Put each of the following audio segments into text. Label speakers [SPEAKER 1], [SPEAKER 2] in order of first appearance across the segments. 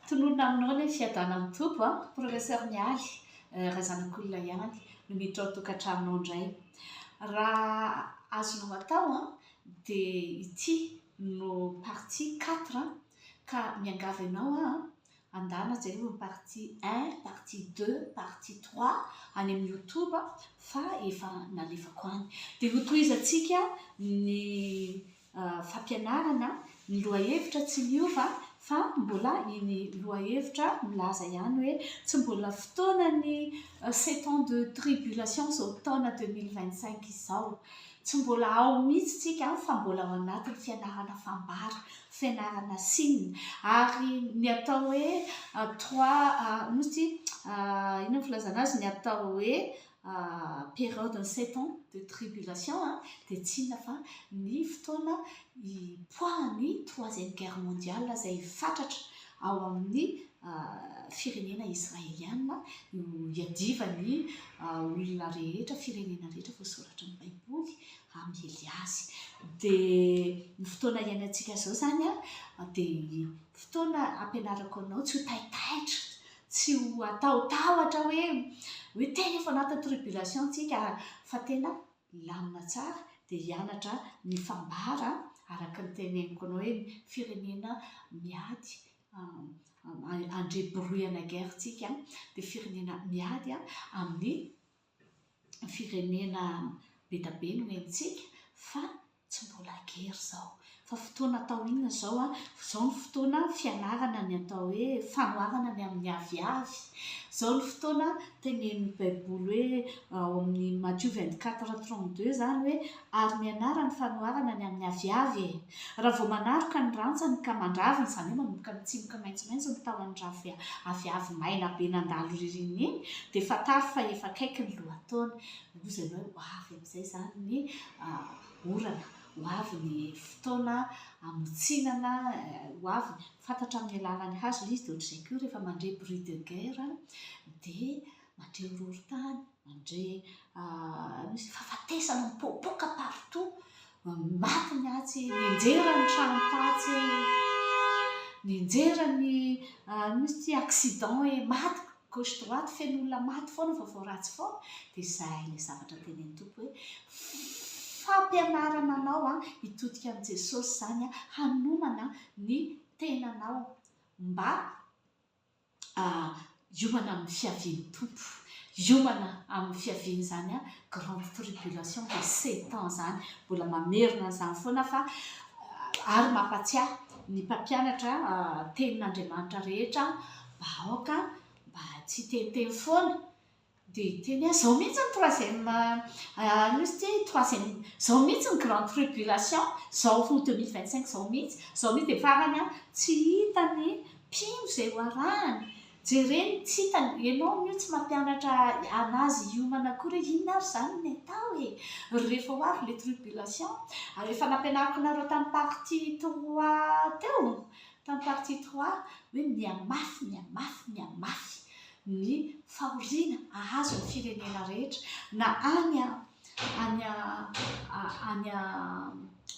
[SPEAKER 1] Tononona aminao ny fiadanan'ny tompo professeur Mialy razanak'olona ihany no miditra ao tokantraminao indray. Raha azonao atao dia ity no partie 4 ka miangavy ianao andana jereo ny partie 1, partie 2, partie 3 any amin'ny YouTube fa efa nalefako any. Dia hotohizantsika ny fampianarana ny lohahevitra tsy miova fa mbola iny lohahevitra milaza ihany hoe tsy mbola fotoanany 7 ans de tribulation zao taona 2025 izao. Tsy mbola ao mihitsy tsika fa mbola ao anatin'ny fianarana fambara, fianarana sinina ary ny atao hoe 3 misy ino filazana azy ny atao hoe période 7 ans de tribulation dia tsy inona fa ny fotoana ipoahan'ny 3e guerre mondiale izay fatratra ao amin'ny firenena israeliana iadivany olona rehetra firenena rehetra voasoratra ny baiboly amin'ny Eliasy. Dia ny fotoana iainantsika zao zany dia fotoana ampianarako anao tsy ho taitaitra, tsy ho atahotahotra hoe tena efa anatin'ny tribulation tsika fa tena lamina tsara dia hianatra ny fambara araka ny teneniko anao hoe firenena miady andreborohana guerre tsika dia firenena miady amin'ny firenena betabe no haintsika fa tsy mbola guerre zao fa fotoana atao inona zao zao ny fotoana fianarana ny atao hoe fanoharana ny amin'ny aviavy. Zao ny fotoana tenenin'ny baiboly hoe ao amin'ny Matthieu 24:32 zany hoe ary mianara ny fanoharana ny amin'ny aviavy raha vao manaroka ny rantsany ka mandraviny izany hoe manomboka mitsimoka maitsomaitso ny tahony aviavy maina be nandalo ririny iny dia fantaro fa efa akaiky ny lohataona. Ozy ianao ho avy amin'izay zany ny orana, ho avy ny fotoana amotsinana, ho avy fantatra amin'ny alalan'ny hazo izy dia ohatr'izay koa rehefa mandray bruit de guerre dia mandray horohorontany, mandray misy fahafatesana mipoapoaka partout, maty ny atsy, nianjerany trano-tatsy, nianjerany misy accident hoe maty gauche droite feno olona maty foana fa vao ratsy foana dia izay ilay zavatra tenen'ny tompo hoe fampianarana anao hitodika amin'i Jesosy zany hanomana ny tenanao mba hiomana amin'ny fiavian'ny tompo, hiomana amin'ny fiaviany izany grande tribulation dia 7 ans zany mbola mamerina an'izany foana fa ary mampatsiahy ny mpampianatra tenin'Andriamanitra rehetra mba aoka mba tsy teniteny foana dia teny zao mihitsy ny troisième zao mihitsy ny grande tribulation zao 2025 zao mihitsy dia farany tsy hitany mpino izay ho arahany jereny tsy hitany. Ianao mihitsy tsy mampianatra anazy hiomana akory inona ary zany ny atao rehefa ho avy le tribulation. Ary efa nampianariko nareo tamin'ny partie 3 teo, tamin'ny partie 3 hoe miamafy ny fahoriana ahazo ny firenena rehetra na any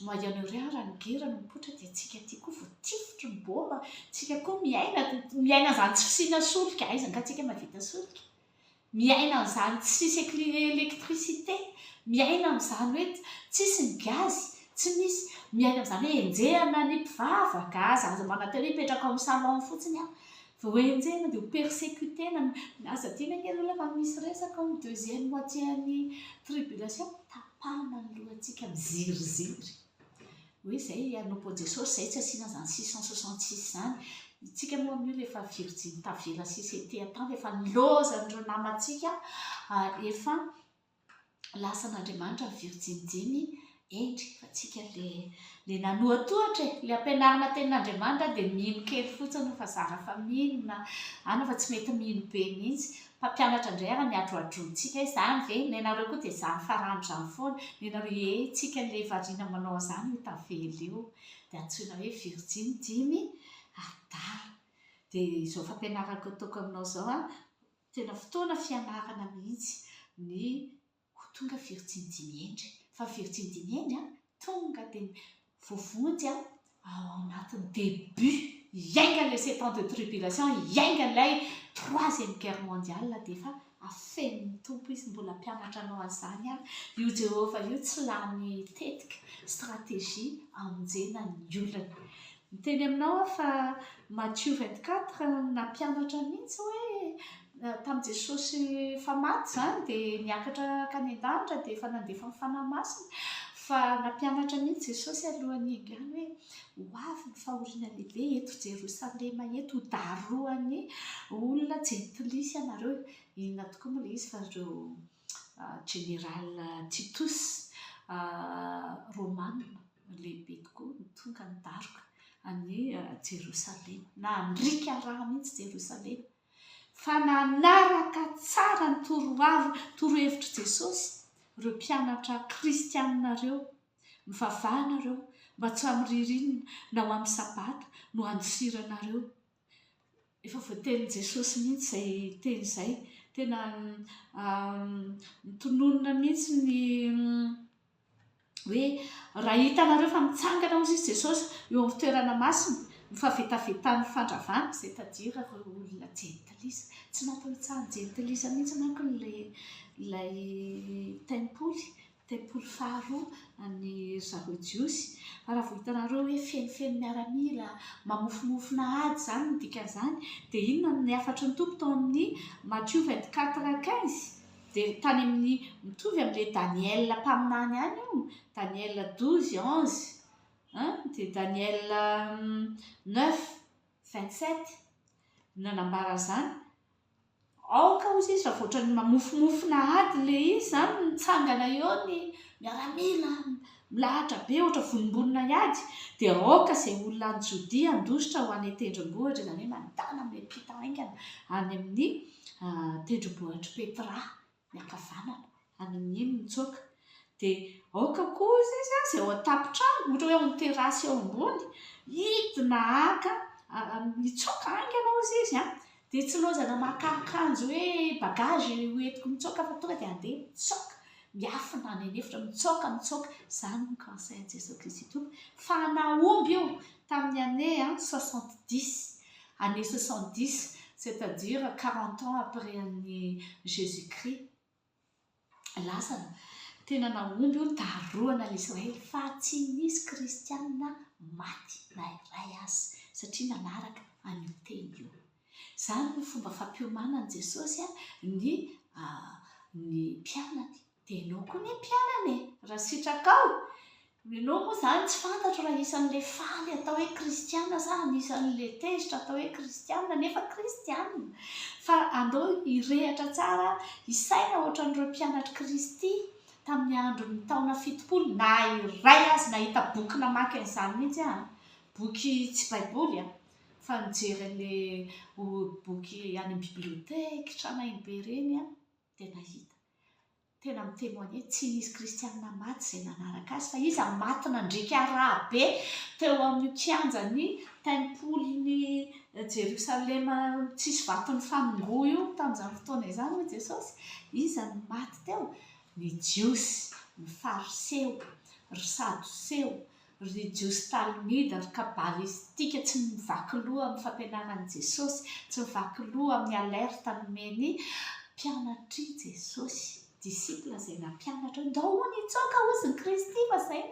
[SPEAKER 1] Moyen-Orient raha ny guerre no mipoitra dia tsika tia koa voatifotry ny bomba, tsika koa miaina zany tsy fisiana solika aizany ka tsika mahavita solika, miaina an'izany tsy misy électricité, miaina amin'izany hoe tsisy ny gazy, tsy misy, miaina amin'izany hoe enjehana ny mpivavaka aza manateny hipetraka amin'ny salon fotsiny vao enjehana dia ho persécutena aza tiana kely olona fa misy resaka amin'ny deuxième moitié ny tribulation tapahana ny lohantsika miziriziry hoe izay anompo Jesosy izay tsy asiana zany 666 zany. Tsika moa amin'io rehefa virgine tavela CCT atany rehefa nilozan'ireo namantsika efa lasan'Andriamanitra ny virgine dimy endry fa tsika le nanohatohatra le ampianarana tenin'Andriamanitra dia mino kely fotsiny fa zara fa minona ana fa tsy mety mino be mihitsy. Mpampianatra indray ary niadroadrontsika izany ve ny anareo koa dia izany farano izany foana ny anareo tsika le variana manao izany ho tavela eo dia antsoina hoe virgine dimy adala. Dia izao fampianarako ataoko aminao zao tena fotoana fianarana mihitsy ny ho tonga virgine dimy endry fa virgine dimy endry tonga dia voavonjy ao anatin'ny début iainga le 7 ans de tribulation, iainga ilay 3e guerre mondiale dia efa afen'ny tompo izy mbola mpianatra anao an'izany ary io Jehova io tsy lany tetika stratégie amonjena ny olana. Miteny aminao fa Matthieu 24 nampianatra mihitsy hoe tamin'i Jesosy fa maty izany dia niakatra ka ny an-danitra dia efa nandefa amin'ny fanahy masina fa nampianatra mihitsy Jesosy alohan'ny ingany hoe ho avy ny fahoriana lehibe eto Jerosalema eto daroan'ny olona jentilisa ianareo. Inona tokoa moa ilay izy fa ireo général Titus Romanina lehibe tokoa ny tonga nidaroka any Jerosalema na andrika raha mihitsy Jerosalema fa nanaraka tsara ny torohevitra Jesosy ireo mpianatra kristianareo mivavahanareo mba tsy hamiririnina na ho amin'ny sabata no andosiranareo. Efa voatenin' Jesosy mihitsy izay teny izay tena mitononona mihitsy ny hoe raha hitanareo fa mitsangana hozy izy Jesosy eo amin'ny toerana masina mifavetavetan'ny fandravana c'est-à-dire ireo olona jentilisa tsy natao hitsahany jentilisa mihitsy manko ilay tempoly faharoa any zareo jiosy. Raha vao hitanareo hoe fenofeno miaramila mamofomofona ady izany ny dikan'izany dia inona ny afatry ny tompo tao amin'ny Matthieu 24:15 dia tany amin'ny mitovy amin'ilay Daniel mpaminany any io Daniel 12:11 dia Daniel 9:27 nanambara izany aoka hozy izy raha voatra ny mamofomofona ady le izy izany mitsangana eo ny miaramila milahatra be ohatra volombonina iady dia aoka izay olona any Jodia andositra ho any tendrombohitra izany hoe mandana amin'ny mpita aingana any amin'ny tendrombohitry Petra miakavanana any amin'ny mitsoaka dia aoka koa izy izay ao an-tampon-trano ohatra hoe ao amin'ny terasy eo ambony hidina aka mitsoaka aingana hozy izy dia tsy lozana maka-akanjo hoe bagage hoentiko mitsoaka fa tonga dia andeha mitsoaka miafina any anefitra mitsoaka izany ny conseil Jesosy Kristy fa nahomby io tamin'ny année 70 année 70 c'est-à-dire 40 ans après an'ny Jésus-Christ lasana tena nahomby io daroana l'Israël fa tsy nisy kristianina maty na iray azy satria nanaraka an'io teny io. Izany ny fomba fampiomanan'i Jesosy ny mpianany dia ianao koa ny mpianany raha sitraka ao ianao moa izany tsy fantatro raha isan'ilay faly atao hoe kristiana sa anisan'ilay tezitra atao hoe kristiana nefa kristiana fa andao hirehatra tsara isaina ohatran'ireo mpianatra Kristy tamin'ny andron'ny taona 70 na iray azy nahita boky namaky an'izany mihitsy boky tsy baiboly fa mijery an'ilay boky any amin'ny biblioteka tranainy be reny dia nahita tena mitémoigner tsy nisy kristianina maty izay nanaraka azy fa izy maty nandrika raha be teo amin'ny kianjany tempoly Jerosalema tsisy vatony fanongoa io tamin'izany fotoana izany hoy Jesosy izy maty teo ny jiosy ny fariseo ry sadoseo ry jiosy talmida ry kabalistika tsy mivaky loha amin'ny fampianarany Jesosy tsy mivaky loha amin'ny alerta nomeny mpianatry Jesosy disciple izay nampianatra dahoany hitsoaka hozy ny Kristy fa izay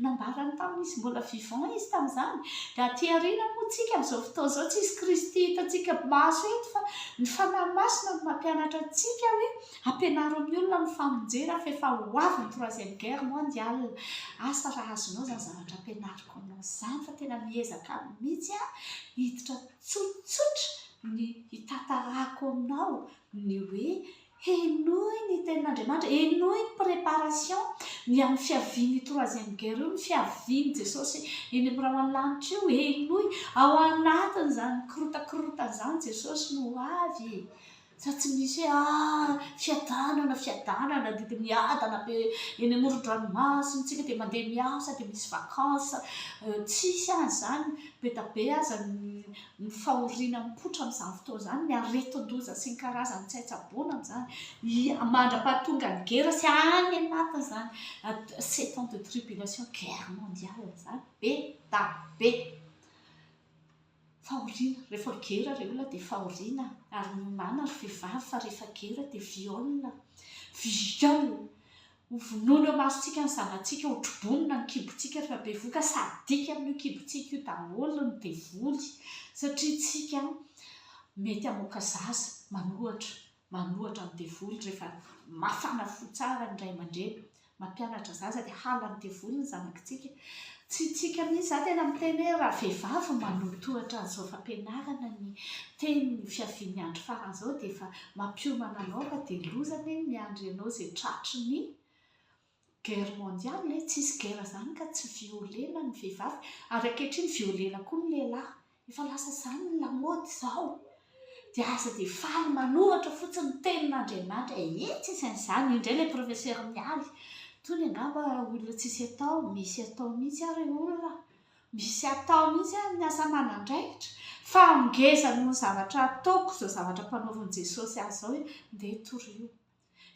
[SPEAKER 1] nambarany tamin'izy mbola vivant izy tamin'izany dia aty aoriana moa tsika amin'izao fotoana izao tsisy Kristy hitantsika maso eto fa ny fanahy masina no mampianatra antsika hoe ampianaro amin'ny olona ny famonjena fa efa ho avy ny 3e guerre mondiale. Asa raha azonao izany zavatra ampianariko anao izany fa tena miezaka mihitsy hiditra tsotsotra ny hitantarako aminao ny hoe henoy ny tenin'Andriamanitra henoy ny préparation ny amin'ny fiaviany 3e guerre io ny fiaviany Jesosy eny amin'ny raha lanitra io henoy ao anatiny izany korotakorotana izany Jesosy no avy sa tsy misy hoe fiadanana dia miadana be eny amoron-dranomasina tsika dia mandeha miasa dia misy vakansa tsisy an'izany be da be aza ny fahoriana mipoitra amin'izany fotoana izany ny aretin-doza sy ny karazany tsaitsaboana amin'izany mandra-pahatonga ny gera sy any anatiny izany 7 ans de tribulation guerre mondiale izany be da be fahoriana rehefa gera re olona dia fahoriana ary miomana ry vehivavy fa rehefa gera dia violina vonoina masontsika ny zanantsika hotrobonina ny kibontsika rehefa be voka sadika amin'io kibontsika io daholo ny devoly satria tsika mety hamoaka zaza manohatra ny devoly rehefa mafana fo tsara ny ray aman-dreny mampianatra zaza dia hala ny devoly ny zanakitsika tsy tsika mihitsy za tena miteny hoe raha vehivavy manotohatra an'izao fampianarana ny teny fiaviany andro faran'izao dia efa mampiomana anao ka dia lozany miandry ianao izay tratry ny guerre mondiale tsisy guerre zany ka tsy violena ny vehivavy ary ankehitriny violena koa ny lehilahy efa lasa zany ny lamody izao dia aza dia faly manohatra fotsiny tenin'Andriamanitra etsy isan'izany indray ilay professeur mialy tony angamba olona tsisy atao misy atao mihitsy ary olona misy atao mihitsy ary ny asa aman'andraikitra fa ngeza no zavatra ataoko izao zavatra mpanaovin' Jesosy azy zao hoe ndeha torio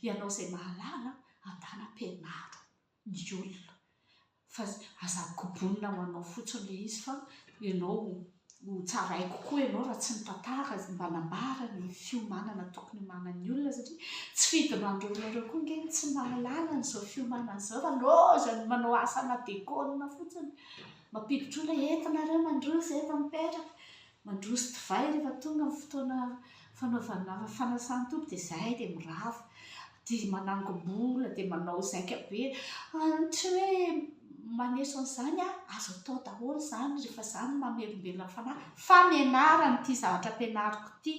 [SPEAKER 1] ianao izay mahalala andana ampianaro ny olona fa aza gobonina ho anao fotsiny le izy fa ianao ho tsaray kokoa ianao raha tsy mitantara mbanambara ny fiomanana tokony homanan'ny olona satria tsy fidinandreo olonareo koa ngeny tsy mahalala n'izao fiomanana izao fa lozany manao asa anadekonina fotsiny mampiditra olona entinareo mandroso eto mipetraka mandroso divay rehefa tonga ny fotoana fanaovana fanasan-tompo dia izay dia mirava dia manangom-bola dia manao zaika be tsy hoe maneso an'izany azo atao daholo izany rehefa izany mamelombelona fanahy famianarana ity zavatra ampianariko ity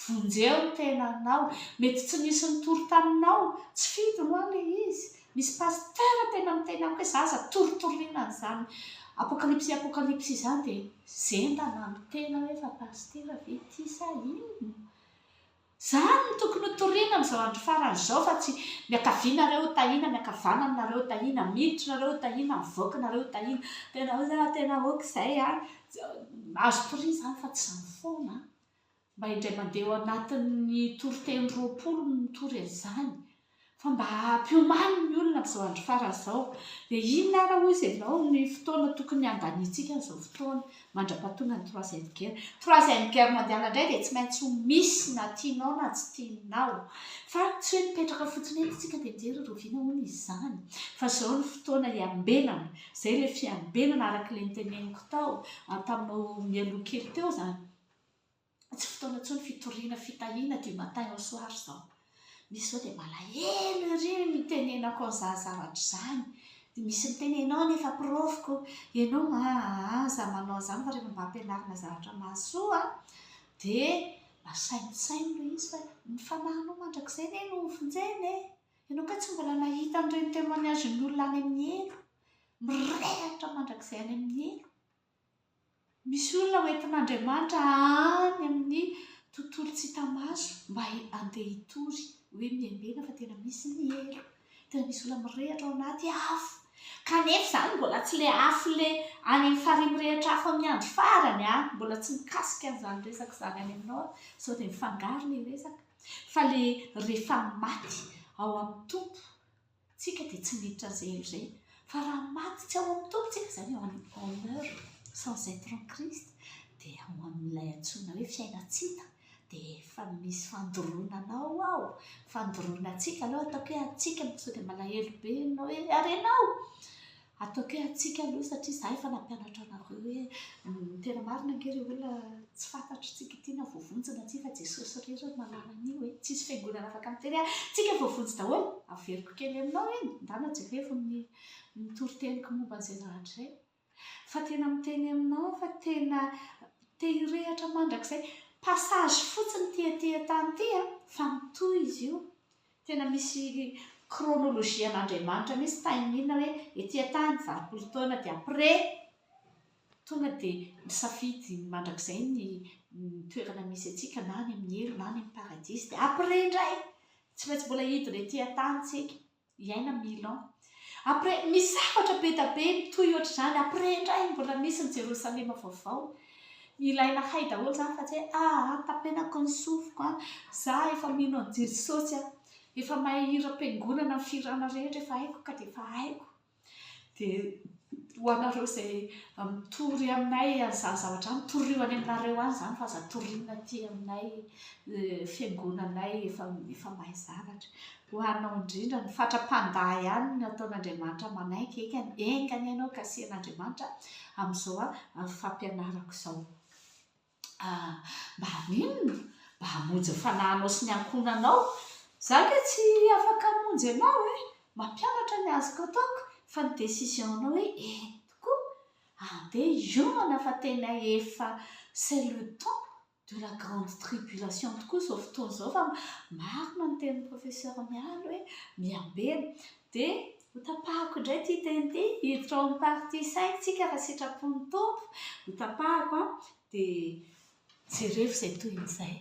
[SPEAKER 1] vonjeo ny tenanao mety tsy nisy nitory taminao tsy fidiny ho an'ilay izy misy pasteur tena miteny amiko hoe zaza toritoriana n'izany apokalypsy izany dia zendana no tena hoe fa pasteur ve ity sa ino zany no tokony hotoriana amin'izao andro faran'izao fa tsy miakavianareo tahina miakavananareo tahina miditrareo tahina mivoakanareo tahina tena oka izay azo toria izany fa tsy zany foana mba indray mandeha ao anatin'ny toriteny 20 no mitory an'izany fa mba hampiomany ny olona amin'izao andro faran'izao dia inona ara hoy izay nao ny fotoana tokony handanitsika n'izao fotoana mandra-pahatonga ny troisième guerre mondiale indray dia tsy maintsy ho misy na tianao na tsy tianao fa tsy hoe mipetraka fotsiny eto tsika dia mijery roviana hono izy izany fa izao ny fotoana hiambenana izay ilay fiambenana araka ilay niteneniko tao taminao mialoha kely teo izany tsy fotoana tsony fitoriana fitahiana du matin au soir izao misy zao dia malahelo ery mitenenako an'izany zavatra izany dia misy mitenenao nefa profiko ianao za manao an'izany fa rehefa mba hampianarina zavatra mahasoa dia masainosaino ilay izy fa ny fanahinao mandrakizay ne no vonjeny ianao ka tsy mbola nahita an'ireny témoignage-ny olona any amin'ny elo mirehatra mandrakizay any amin'ny elo misy olona hoentin'Andriamanitra any amin'ny tontolo tsy hita maso mba andeha hitory hoe miambena fa tena misy ny elo tena misy olona mirehatra ao anaty afo kanefa izany mbola tsy le afo le any amin'ny fary mirehatra afo amin'ny andro farany mbola tsy mikasika an'izany resaka izany any aminao sao dia mifangaro ilay resaka fa le rehefa maty ao amin'ny tompo tsika dia tsy miditra an'izay elo izay fa raha maty tsy ao amin'ny tompo tsika izany en meurt sans être en Christ dia ao amin'ilay antsoina hoe fiainatsita dia efa misy fandoroananao ao fandoroanantsika aloha ataoko hoe atsika sao dia malahelo be ianao hoe arenao ataoko hoe atsika aloha satria za efa nampianatra anareo hoe tena marina angery olona tsy fantatritsika ity na voavonjina ity fa Jesosy rehetra malala an'io hoe tsisy fiangonana afaka miteny tsika voavonjy daholo averiko kely aminao eny ndana jerefo ny toriteniko momba an'izay zavatra izay fa tena miteny aminao fa tena te hirehatra mandrakizay passage fotsiny tia-tany ty fa mitohy izy io tena misy chronologie an'Andriamanitra misy taimina hoe ety-tany 20 taona dia après tonga dia misafidy mandrakizay ny toerana misy atsika na any amin'ny elo na any amin'ny paradisy dia après indray tsy maintsy mbola hidina ety-tany tsika iaina 1000 ans après misy zavatra be da be mitohy ohatr'izany après indray mbola misy ny Jerosalema vaovao ilaina hay daholo zany fa tsy hoe tapenako ny sofiko za efa mino an'i Jesosy efa mahay hira am-piangonana amin'ny firana rehetra efa haiko ka dia efa haiko dia ho anareo izay mitory aminay an'izany zavatra any toriany aminareo any izany fa aza toriana aty aminay fiangonanay efa mahay zavatra ho anao indrindra ny fatra-panda ihany ny ataon'Andriamanitra manaiky engany ianao kasihan'Andriamanitra amin'izao fampianarako izao mba ninona mba hamonjy ny fanahinao sy ny ankonanao za ke tsy afaka hamonjy ianao mampianatra ny azoko ataoko fa ny décision-nao hoe tokoa andeha hiomana fa tena efa c'est le temps de la grande tribulation tokoa izao fotoana izao fa marina ny tenin'ny professeur mialo hoe miambena dia ho tapahako indray ity teny ity hiditra ao amin'ny partie 5 tsika raha sitrapon'ny tompo ho tapahako dia jereo izay toy izay